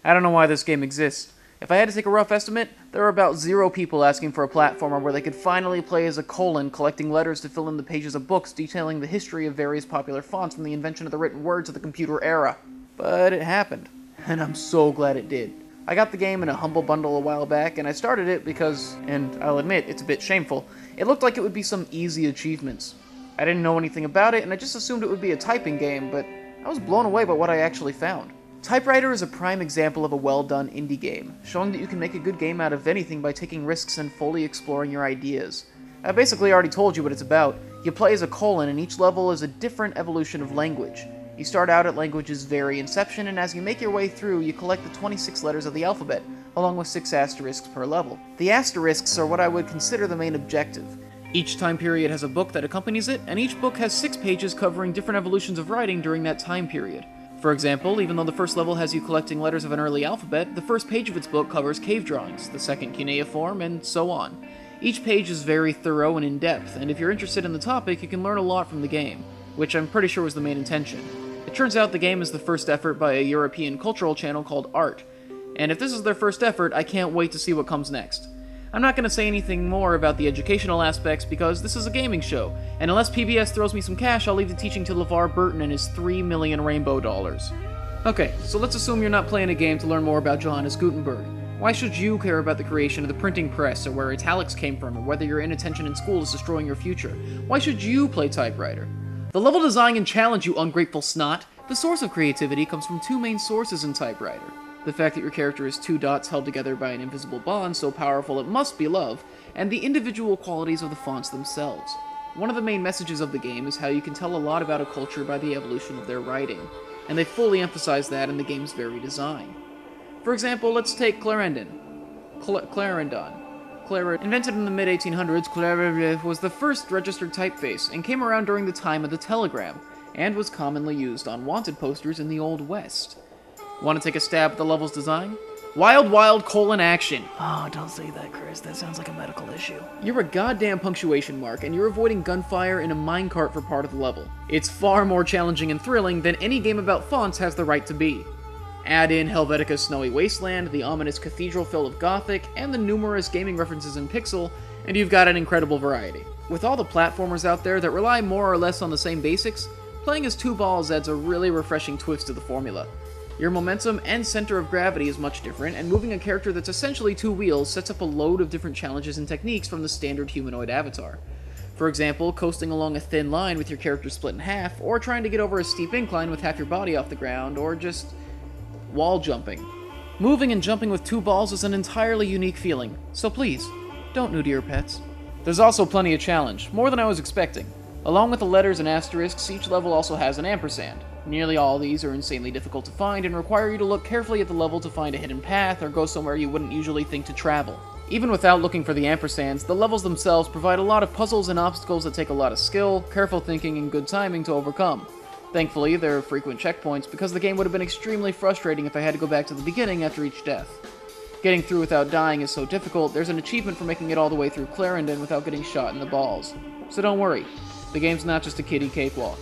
I don't know why this game exists. If I had to take a rough estimate, there are about 0 people asking for a platformer where they could finally play as a colon collecting letters to fill in the pages of books detailing the history of various popular fonts from the invention of the written word to the computer era. But it happened, and I'm so glad it did. I got the game in a Humble Bundle a while back, and I started it because, and I'll admit, it's a bit shameful, it looked like it would be some easy achievements. I didn't know anything about it, and I just assumed it would be a typing game, but I was blown away by what I actually found. Typewriter is a prime example of a well-done indie game, showing that you can make a good game out of anything by taking risks and fully exploring your ideas. I basically already told you what it's about. You play as a colon, and each level is a different evolution of language. You start out at language's very inception, and as you make your way through, you collect the 26 letters of the alphabet, along with 6 asterisks per level. The asterisks are what I would consider the main objective. Each time period has a book that accompanies it, and each book has 6 pages covering different evolutions of writing during that time period. For example, even though the first level has you collecting letters of an early alphabet, the first page of its book covers cave drawings, the second cuneiform, and so on. Each page is very thorough and in-depth, and if you're interested in the topic, you can learn a lot from the game, which I'm pretty sure was the main intention. It turns out the game is the first effort by a European cultural channel called ART, and if this is their first effort, I can't wait to see what comes next. I'm not going to say anything more about the educational aspects because this is a gaming show, and unless PBS throws me some cash, I'll leave the teaching to LeVar Burton and his 3 million rainbow dollars. Okay, so let's assume you're not playing a game to learn more about Johannes Gutenberg. Why should you care about the creation of the printing press, or where italics came from, or whether your inattention in school is destroying your future? Why should you play Typewriter? The level design and challenge, you ungrateful snot! The source of creativity comes from 2 main sources in Typewriter. The fact that your character is 2 dots held together by an invisible bond so powerful it must be love, and the individual qualities of the fonts themselves. One of the main messages of the game is how you can tell a lot about a culture by the evolution of their writing, and they fully emphasize that in the game's very design. For example, let's take Clarendon. Invented in the mid-1800s, Clarendon was the first registered typeface, and came around during the time of the telegram, and was commonly used on wanted posters in the Old West. Want to take a stab at the level's design? Wild action. Oh, don't say that, Chris. That sounds like a medical issue. You're a goddamn punctuation mark, and you're avoiding gunfire in a minecart for part of the level. It's far more challenging and thrilling than any game about fonts has the right to be. Add in Helvetica's snowy wasteland, the ominous cathedral fill of Gothic, and the numerous gaming references in Pixel, and you've got an incredible variety. With all the platformers out there that rely more or less on the same basics, playing as 2 balls adds a really refreshing twist to the formula. Your momentum and center of gravity is much different, and moving a character that's essentially 2 wheels sets up a load of different challenges and techniques from the standard humanoid avatar. For example, coasting along a thin line with your character split in half, or trying to get over a steep incline with half your body off the ground, or just wall jumping. Moving and jumping with 2 balls is an entirely unique feeling, so please, don't neuter your pets. There's also plenty of challenge, more than I was expecting. Along with the letters and asterisks, each level also has an ampersand. Nearly all these are insanely difficult to find and require you to look carefully at the level to find a hidden path or go somewhere you wouldn't usually think to travel. Even without looking for the ampersands, the levels themselves provide a lot of puzzles and obstacles that take a lot of skill, careful thinking, and good timing to overcome. Thankfully, there are frequent checkpoints because the game would have been extremely frustrating if I had to go back to the beginning after each death. Getting through without dying is so difficult, there's an achievement for making it all the way through Clarendon without getting shot in the balls. So don't worry, the game's not just a kiddie cakewalk.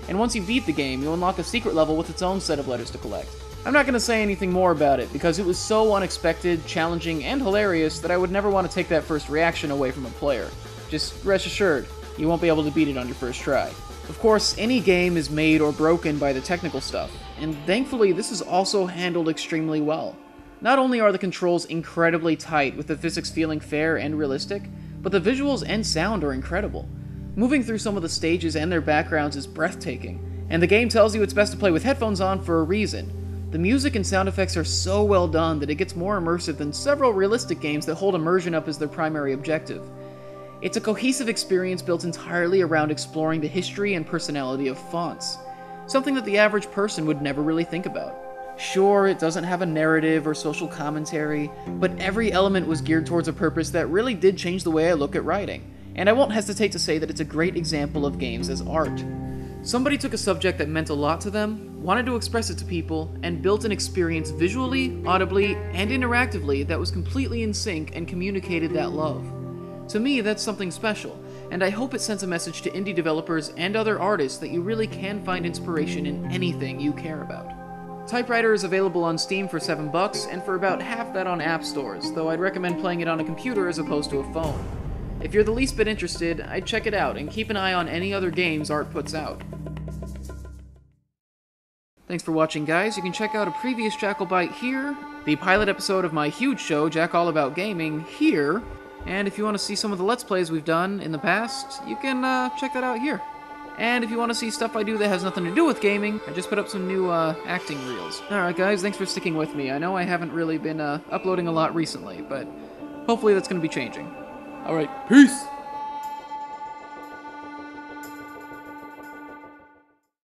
And once you beat the game, you'll unlock a secret level with its own set of letters to collect. I'm not going to say anything more about it, because it was so unexpected, challenging, and hilarious that I would never want to take that first reaction away from a player. Just rest assured, you won't be able to beat it on your first try. Of course, any game is made or broken by the technical stuff, and thankfully this is also handled extremely well. Not only are the controls incredibly tight, with the physics feeling fair and realistic, but the visuals and sound are incredible. Moving through some of the stages and their backgrounds is breathtaking, and the game tells you it's best to play with headphones on for a reason. The music and sound effects are so well done that it gets more immersive than several realistic games that hold immersion up as their primary objective. It's a cohesive experience built entirely around exploring the history and personality of fonts, something that the average person would never really think about. Sure, it doesn't have a narrative or social commentary, but every element was geared towards a purpose that really did change the way I look at writing. And I won't hesitate to say that it's a great example of games as art. Somebody took a subject that meant a lot to them, wanted to express it to people, and built an experience visually, audibly, and interactively that was completely in sync and communicated that love. To me, that's something special, and I hope it sends a message to indie developers and other artists that you really can find inspiration in anything you care about. Typewriter is available on Steam for $7 and for about half that on app stores, though I'd recommend playing it on a computer as opposed to a phone. If you're the least bit interested, I'd check it out and keep an eye on any other games Art puts out. Thanks for watching, guys. You can check out a previous Jackalbite here, the pilot episode of my huge show, Jack All About Gaming, here, and if you want to see some of the Let's Plays we've done in the past, you can check that out here. And if you want to see stuff I do that has nothing to do with gaming, I just put up some new acting reels. Alright guys, thanks for sticking with me. I know I haven't really been uploading a lot recently, but hopefully that's going to be changing. Alright, peace!